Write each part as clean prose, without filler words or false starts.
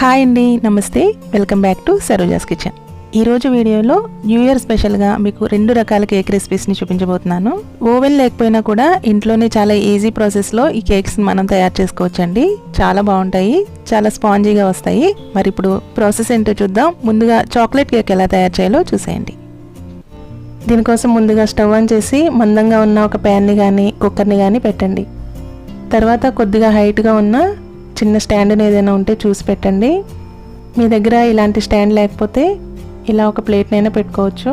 Hi అండి, నమస్తే. Welcome back to Saroja's kitchen. ఈరోజు వీడియోలో న్యూ ఇయర్ స్పెషల్గా మీకు 2 రకాల కేక్ రెసిపీస్ని చూపించబోతున్నాను. ఓవెన్ లేకపోయినా కూడా ఇంట్లోనే చాలా ఈజీ ప్రాసెస్లో ఈ కేక్స్ని మనం తయారు చేసుకోవచ్చండి. చాలా బాగుంటాయి, చాలా స్పాంజీగా వస్తాయి. మరి ఇప్పుడు ప్రాసెస్ ఏంటో చూద్దాం. ముందుగా చాక్లెట్ కేక్ ఎలా తయారు చేయాలో చూసేయండి. దీనికోసం ముందుగా స్టవ్ ఆన్ చేసి మందంగా ఉన్న ఒక ప్యాన్ని కానీ కుక్కర్ని కానీ పెట్టండి. తర్వాత కొద్దిగా హైట్గా ఉన్న చిన్న స్టాండ్ని ఏదైనా ఉంటే చూసి పెట్టండి. మీ దగ్గర ఇలాంటి స్టాండ్ లేకపోతే ఇలా ఒక ప్లేట్నైనా పెట్టుకోవచ్చు.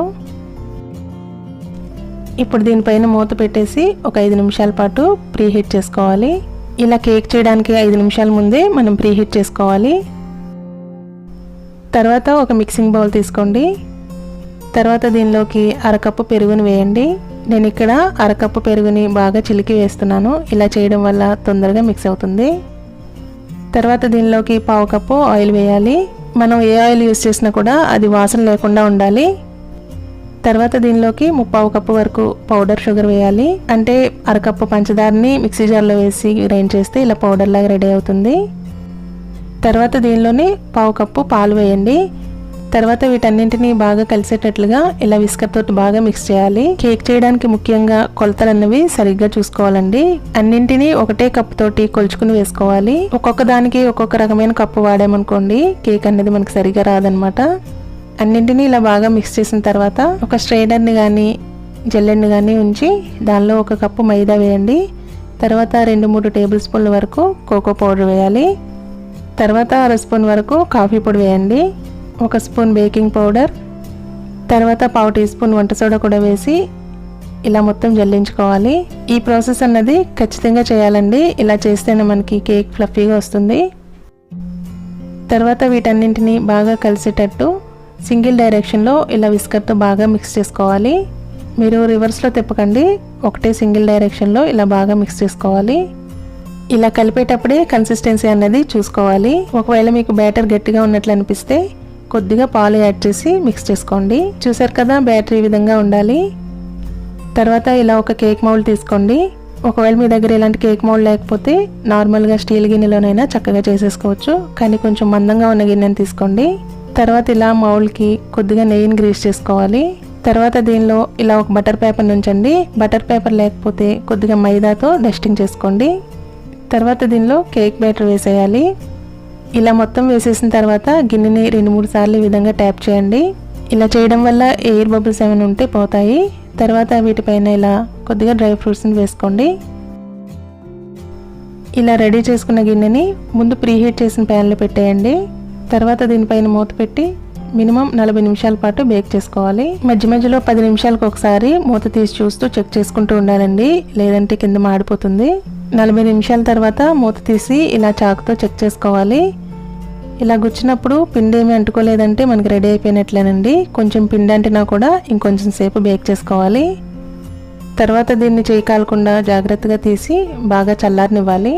ఇప్పుడు దీనిపైన మూత పెట్టేసి ఒక 5 నిమిషాల పాటు ప్రీహీట్ చేసుకోవాలి. ఇలా కేక్ చేయడానికి 5 నిమిషాల ముందే మనం ప్రీహీట్ చేసుకోవాలి. తర్వాత ఒక మిక్సింగ్ బౌల్ తీసుకోండి. తర్వాత దీనిలోకి అరకప్పు పెరుగుని వేయండి. నేను ఇక్కడ అరకప్పు పెరుగుని బాగా చిలికి వేస్తున్నాను. ఇలా చేయడం వల్ల తొందరగా మిక్స్ అవుతుంది. తర్వాత దీనిలోకి 1/2 కప్పు ఆయిల్ వేయాలి. మనం ఏ ఆయిల్ యూస్ చేసినా కూడా అది వాసన లేకుండా ఉండాలి. తర్వాత దీనిలోకి 3/4 కప్పు వరకు పౌడర్ షుగర్ వేయాలి. అంటే అరకప్పు పంచదారని మిక్సీ జార్లో వేసి గ్రైండ్ చేస్తే ఇలా పౌడర్ లాగా రెడీ అవుతుంది. తర్వాత దీనిలోని 1/4 కప్పు పాలు వేయండి. తర్వాత వీటన్నింటినీ బాగా కలిసేటట్లుగా ఇలా విస్కర్ తోటి బాగా మిక్స్ చేయాలి. కేక్ చేయడానికి ముఖ్యంగా కొలతలు అన్నవి సరిగ్గా చూసుకోవాలండి. అన్నింటినీ ఒకటే కప్పు తోటి కొలుచుకుని వేసుకోవాలి. ఒక్కొక్క దానికి ఒక్కొక్క రకమైన కప్పు వాడామనుకోండి కేక్ అనేది మనకి సరిగ్గా రాదనమాట. అన్నింటినీ ఇలా బాగా మిక్స్ చేసిన తర్వాత ఒక స్ట్రైనర్ని కానీ జల్లెడ్ని కానీ ఉంచి దానిలో 1 కప్పు మైదా వేయండి. తర్వాత 2-3 టేబుల్ స్పూన్ల వరకు కోకో పౌడర్ వేయాలి. తర్వాత 1/2 స్పూన్ వరకు కాఫీ పొడి వేయండి. 1 స్పూన్ బేకింగ్ పౌడర్, తర్వాత 1/2 టీ స్పూన్ వంట సోడా కూడా వేసి ఇలా మొత్తం జల్లించుకోవాలి. ఈ ప్రాసెస్ అన్నది ఖచ్చితంగా చేయాలండి. ఇలా చేస్తేనే మనకి కేక్ ఫ్లఫీగా వస్తుంది. తర్వాత వీటన్నింటినీ బాగా కలిసేటట్టు సింగిల్ డైరెక్షన్లో ఇలా విస్కర్తో బాగా మిక్స్ చేసుకోవాలి. మీరు రివర్స్లో తిప్పకండి, ఒకటే సింగిల్ డైరెక్షన్లో ఇలా బాగా మిక్స్ చేసుకోవాలి. ఇలా కలిపేటప్పుడే కన్సిస్టెన్సీ అన్నది చూసుకోవాలి. ఒకవేళ మీకు బ్యాటర్ గట్టిగా ఉన్నట్లు అనిపిస్తే కొద్దిగా పాలు యాడ్ చేసి మిక్స్ చేసుకోండి. చూసారు కదా, బ్యాటర్ ఈ విధంగా ఉండాలి. తర్వాత ఇలా ఒక కేక్ మౌల్డ్ తీసుకోండి. ఒకవేళ మీ దగ్గర ఇలాంటి కేక్ మౌల్డ్ లేకపోతే నార్మల్గా స్టీల్ గిన్నెలోనైనా చక్కగా చేసేసుకోవచ్చు. కానీ కొంచెం మందంగా ఉన్న గిన్నెని తీసుకోండి. తర్వాత ఇలా మౌల్డ్కి కొద్దిగా నెయ్యిని గ్రీస్ చేసుకోవాలి. తర్వాత దీనిలో ఇలా ఒక బటర్ పేపర్ ఉంచండి. బటర్ పేపర్ లేకపోతే కొద్దిగా మైదాతో డస్టింగ్ చేసుకోండి. తర్వాత దీనిలో కేక్ బ్యాటర్ వేసేయాలి. ఇలా మొత్తం వేసేసిన తర్వాత గిన్నెని 2-3 సార్లు ఈ విధంగా ట్యాప్ చేయండి. ఇలా చేయడం వల్ల ఎయిర్ బబుల్స్ ఏమైనా ఉంటే పోతాయి. తర్వాత వీటిపైన ఇలా కొద్దిగా డ్రై ఫ్రూట్స్ని వేసుకోండి. ఇలా రెడీ చేసుకున్న గిన్నెని ముందు ప్రీహీట్ చేసిన ప్యాన్లో పెట్టేయండి. తర్వాత దీనిపైన మూత పెట్టి మినిమం 40 నిమిషాల పాటు బేక్ చేసుకోవాలి. మధ్య మధ్యలో 10 నిమిషాలకు ఒకసారి మూత తీసి చూస్తూ చెక్ చేసుకుంటూ ఉండాలండి, లేదంటే కింద మాడిపోతుంది. 40 నిమిషాల తర్వాత మూత తీసి ఇలా చాకుతో చెక్ చేసుకోవాలి. ఇలా గుచ్చినప్పుడు పిండి ఏమి అంటుకోలేదంటే మనకి రెడీ అయిపోయినట్లేనండి. కొంచెం పిండి అంటినా కూడా ఇంకొంచెం సేపు బేక్ చేసుకోవాలి. తర్వాత దీన్ని చేయి కాలకుండా జాగ్రత్తగా తీసి బాగా చల్లారనివ్వాలి.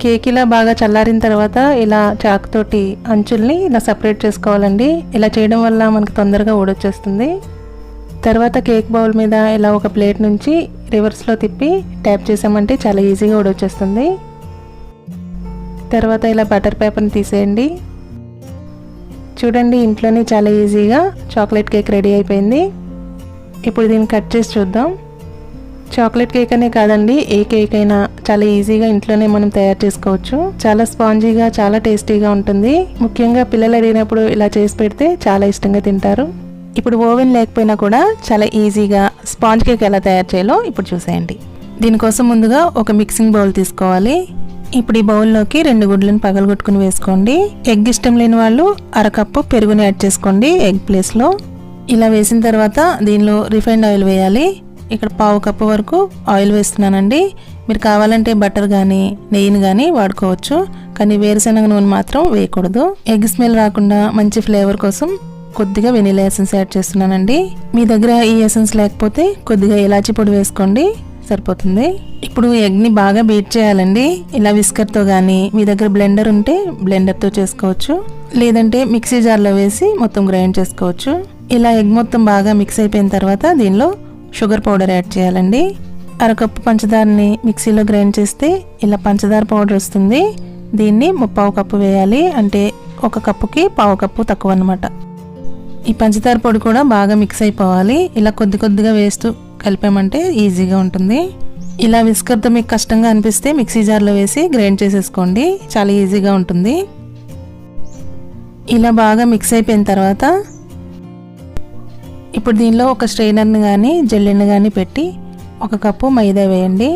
కేక్ ఇలా బాగా చల్లారిన తర్వాత ఇలా చాకుతోటి అంచుల్ని ఇలా సపరేట్ చేసుకోవాలండి. ఇలా చేయడం వల్ల మనకు తొందరగా ఊడొచ్చేస్తుంది. తర్వాత కేక్ బౌల్ మీద ఇలా ఒక ప్లేట్ నుంచి రివర్స్లో తిప్పి ట్యాప్ చేసామంటే చాలా ఈజీగా ఊడొచ్చేస్తుంది. తర్వాత ఇలా బటర్ పేపర్ని తీసేయండి. చూడండి, ఇంట్లోనే చాలా ఈజీగా చాక్లెట్ కేక్ రెడీ అయిపోయింది. ఇప్పుడు దీన్ని కట్ చేసి చూద్దాం. చాక్లెట్ కేక్ అనే కాదండి, ఏ కేక్ అయినా చాలా ఈజీగా ఇంట్లోనే మనం తయారు చేసుకోవచ్చు. చాలా స్పాంజీగా, చాలా టేస్టీగా ఉంటుంది. ముఖ్యంగా పిల్లలు అడిగినప్పుడు ఇలా చేసి పెడితే చాలా ఇష్టంగా తింటారు. ఇప్పుడు ఓవెన్ లేకపోయినా కూడా చాలా ఈజీగా స్పాంజ్ కేక్ ఎలా తయారు చేయాలో ఇప్పుడు చూసేయండి. దీనికోసం ముందుగా ఒక మిక్సింగ్ బౌల్ తీసుకోవాలి. ఇప్పుడు ఈ బౌల్లోకి 2 గుడ్లను పగలగొట్టుకుని వేసుకోండి. ఎగ్ ఇష్టం లేని వాళ్ళు 1/2 కప్పు పెరుగుని యాడ్ చేసుకోండి ఎగ్ ప్లేస్లో. ఇలా వేసిన తర్వాత దీనిలో రిఫైన్డ్ ఆయిల్ వేయాలి. ఇక్కడ 1/4 కప్పు వరకు ఆయిల్ వేస్తున్నానండి. మీరు కావాలంటే బటర్ కానీ నెయ్యిని కానీ వాడుకోవచ్చు, కానీ వేరుశనగ నూనె మాత్రం వేయకూడదు. ఎగ్ స్మెల్ రాకుండా మంచి ఫ్లేవర్ కోసం కొద్దిగా వెనిలా ఎసెన్స్ యాడ్ చేస్తున్నానండి. మీ దగ్గర ఈ ఎసెన్స్ లేకపోతే కొద్దిగా ఇలాచీ పొడి వేసుకోండి, సరిపోతుంది. ఇప్పుడు ఎగ్ని బాగా బీట్ చేయాలండి. ఇలా విస్కర్తో కానీ మీ దగ్గర బ్లెండర్ ఉంటే బ్లెండర్తో చేసుకోవచ్చు, లేదంటే మిక్సీ జార్లో వేసి మొత్తం గ్రైండ్ చేసుకోవచ్చు. ఇలా ఎగ్ మొత్తం బాగా మిక్స్ అయిపోయిన తర్వాత దీనిలో షుగర్ పౌడర్ యాడ్ చేయాలండి. 1/2 కప్పు పంచదారని మిక్సీలో గ్రైండ్ చేస్తే ఇలా పంచదార పౌడర్ వస్తుంది. దీన్ని 1/4 కప్పు వేయాలి, అంటే 1 కప్పుకి 1/4 కప్పు తక్కువ అన్నమాట. ఈ పంచదార పొడి కూడా బాగా మిక్స్ అయిపోవాలి. ఇలా కొద్ది కొద్దిగా వేస్తూ కలిపామంటే ఈజీగా ఉంటుంది. ఇలా విస్కర్తో మీకు కష్టంగా అనిపిస్తే మిక్సీ జార్లో వేసి గ్రైండ్ చేసేసుకోండి, చాలా ఈజీగా ఉంటుంది. ఇలా బాగా మిక్స్ అయిపోయిన తర్వాత ఇప్పుడు దీనిలో ఒక స్ట్రైనర్ని కానీ జల్లెడని కానీ పెట్టి 1 కప్పు మైదా వేయండి,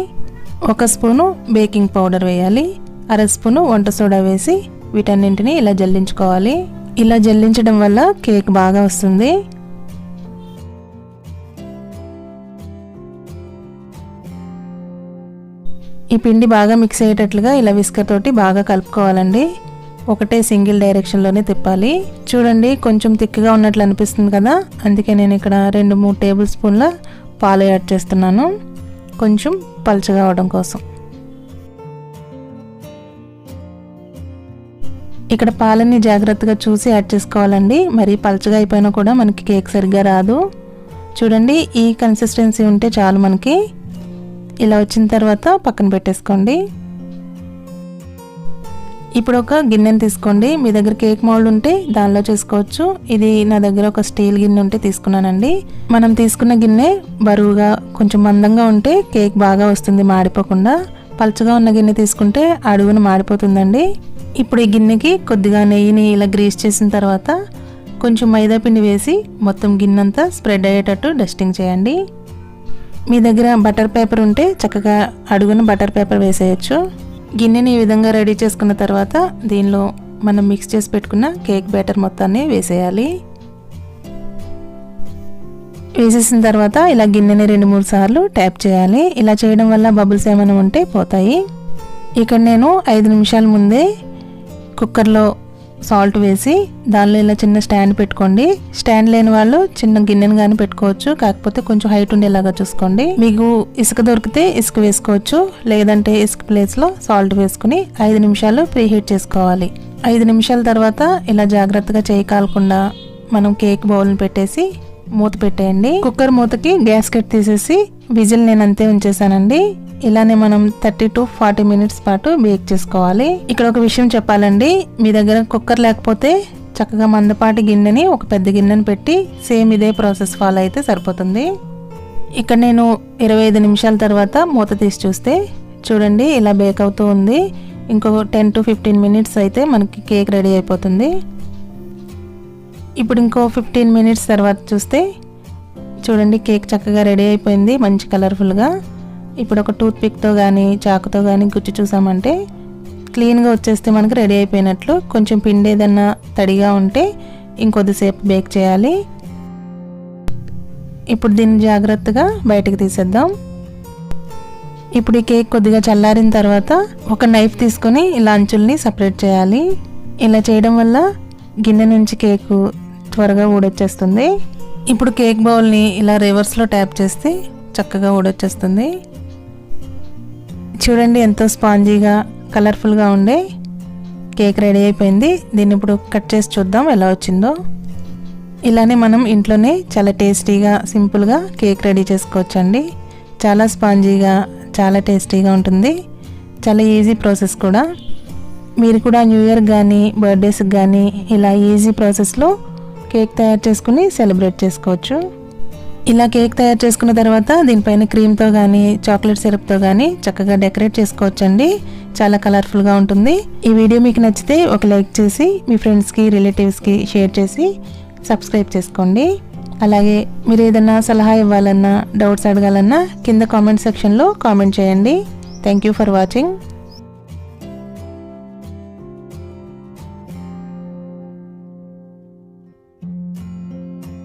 1 స్పూను బేకింగ్ పౌడర్ వేయాలి, 1/2 స్పూను వంట సోడా వేసి వీటన్నింటినీ ఇలా జల్లించుకోవాలి. ఇలా జల్లించడం వల్ల కేక్ బాగా వస్తుంది. ఈ పిండి బాగా మిక్స్ అయ్యేటట్లుగా ఇలా విస్కర్ తోటి బాగా కలుపుకోవాలండి. ఒకటే సింగిల్ డైరెక్షన్లోనే తిప్పాలి. చూడండి కొంచెం తిక్కుగా ఉన్నట్లు అనిపిస్తుంది కదా, అందుకే నేను ఇక్కడ 2-3 టేబుల్ స్పూన్ల పాలు యాడ్ చేస్తున్నాను, కొంచెం పలుచగా అవడం కోసం. ఇక్కడ పాలని జాగ్రత్తగా చూసి యాడ్ చేసుకోవాలండి, మరి పలుచగా అయిపోయినా కూడా మనకి కేక్ సరిగ్గా రాదు. చూడండి ఈ కన్సిస్టెన్సీ ఉంటే చాలు మనకి. ఇలా వచ్చిన తర్వాత పక్కన పెట్టేసుకోండి. ఇప్పుడు ఒక గిన్నెని తీసుకోండి, మీ దగ్గర కేక్ మౌల్డ్ ఉంటే దానిలో చేసుకోవచ్చు. ఇది నా దగ్గర ఒక స్టీల్ గిన్నె ఉంటే తీసుకున్నానండి. మనం తీసుకున్న గిన్నె బరువుగా కొంచెం మందంగా ఉంటే కేక్ బాగా వస్తుంది మాడిపోకుండా. పలుచగా ఉన్న గిన్నె తీసుకుంటే అడుగున మాడిపోతుందండి. ఇప్పుడు ఈ గిన్నెకి కొద్దిగా నెయ్యిని ఇలా గ్రీస్ చేసిన తర్వాత కొంచెం మైదా పిండి వేసి మొత్తం గిన్నెంతా స్ప్రెడ్ అయ్యేటట్టు డస్టింగ్ చేయండి. మీ దగ్గర బటర్ పేపర్ ఉంటే చక్కగా అడుగున బటర్ పేపర్ వేసేయచ్చు. గిన్నెని ఈ విధంగా రెడీ చేసుకున్న తర్వాత దీనిలో మనం మిక్స్ చేసి పెట్టుకున్న కేక్ బ్యాటర్ మొత్తాన్ని వేసేయాలి. వేసేసిన తర్వాత ఇలా గిన్నెని 2-3 సార్లు ట్యాప్ చేయాలి. ఇలా చేయడం వల్ల బబుల్స్ ఏమైనా ఉంటే పోతాయి. ఇక్కడ నేను 5 నిమిషాల ముందే కుక్కర్లో సాల్ట్ వేసి దానిలో ఇలా చిన్న స్టాండ్ పెట్టుకోండి. స్టాండ్ లేని వాళ్ళు చిన్న గిన్నెను కానీ పెట్టుకోవచ్చు, కాకపోతే కొంచెం హైట్ ఉండేలాగా చూసుకోండి. మీకు ఇసుక దొరికితే ఇసుక వేసుకోవచ్చు, లేదంటే ఇసుక ప్లేస్లో సాల్ట్ వేసుకుని 5 నిమిషాలు ప్రీ హీట్ చేసుకోవాలి. 5 నిమిషాల తర్వాత ఇలా జాగ్రత్తగా చేయి కాలకుండా మనం కేక్ బౌల్ని పెట్టేసి మూత పెట్టేయండి. కుక్కర్ మూతకి గ్యాస్కెట్ తీసేసి విజిల్ నేను అంతే ఉంచేసానండి. ఇలానే మనం 30 to 40 మినిట్స్ పాటు బేక్ చేసుకోవాలి. ఇక్కడ ఒక విషయం చెప్పాలండి, మీ దగ్గర కుక్కర్ లేకపోతే చక్కగా మందపాటి గిన్నెని ఒక పెద్ద గిన్నెని పెట్టి సేమ్ ఇదే ప్రాసెస్ ఫాలో అయితే సరిపోతుంది. ఇక్కడ నేను 25 నిమిషాల తర్వాత మూత తీసి చూస్తే చూడండి ఇలా బేక్ అవుతూ ఉంది. ఇంకో 10 to 15 మినిట్స్ అయితే మనకి కేక్ రెడీ అయిపోతుంది. ఇప్పుడు ఇంకో 15 మినిట్స్ తర్వాత చూస్తే చూడండి కేక్ చక్కగా రెడీ అయిపోయింది, మంచి కలర్ఫుల్గా. ఇప్పుడు ఒక టూత్ పిక్తో కానీ చాకుతో కానీ గుచ్చి చూసామంటే క్లీన్గా వచ్చేస్తే మనకి రెడీ అయిపోయినట్లు. కొంచెం పిండి ఏదన్నా తడిగా ఉంటే ఇంకొద్దిసేపు బేక్ చేయాలి. ఇప్పుడు దీన్ని జాగ్రత్తగా బయటకు తీసేద్దాం. ఇప్పుడు ఈ కేక్ కొద్దిగా చల్లారిన తర్వాత ఒక నైఫ్ తీసుకొని ఇలా అంచుల్ని సపరేట్ చేయాలి. ఇలా చేయడం వల్ల గిన్నె నుంచి కేకు త్వరగా ఊడొచ్చేస్తుంది. ఇప్పుడు కేక్ బౌల్ని ఇలా రివర్స్లో ట్యాప్ చేస్తే చక్కగా ఊడొచ్చేస్తుంది. చూడండి ఎంతో స్పాంజీగా కలర్ఫుల్గా ఉండే కేక్ రెడీ అయిపోయింది. దీన్ని ఇప్పుడు కట్ చేసి చూద్దాం ఎలా వచ్చిందో. ఇలానే మనం ఇంట్లోనే చాలా టేస్టీగా సింపుల్గా కేక్ రెడీ చేసుకోవచ్చండి. చాలా స్పాంజీగా చాలా టేస్టీగా ఉంటుంది, చాలా ఈజీ ప్రాసెస్ కూడా. మీరు కూడా న్యూ ఇయర్ కానీ బర్త్డేస్కి కానీ ఇలా ఈజీ ప్రాసెస్లో కేక్ తయారు చేసుకుని సెలబ్రేట్ చేసుకోవచ్చు. ఇలా కేక్ తయారు చేసుకున్న తర్వాత దీనిపైన క్రీమ్తో కానీ చాక్లెట్ సిరప్తో కానీ చక్కగా డెకరేట్ చేసుకోవచ్చండి. చాలా కలర్ఫుల్గా ఉంటుంది. ఈ వీడియో మీకు నచ్చితే ఒక లైక్ చేసి మీ ఫ్రెండ్స్కి రిలేటివ్స్కి షేర్ చేసి సబ్స్క్రైబ్ చేసుకోండి. అలాగే మీరు ఏదైనా సలహా ఇవ్వాలన్నా డౌట్స్ అడగాలన్నా కింద కామెంట్ సెక్షన్లో కామెంట్ చేయండి. Thank you for watching.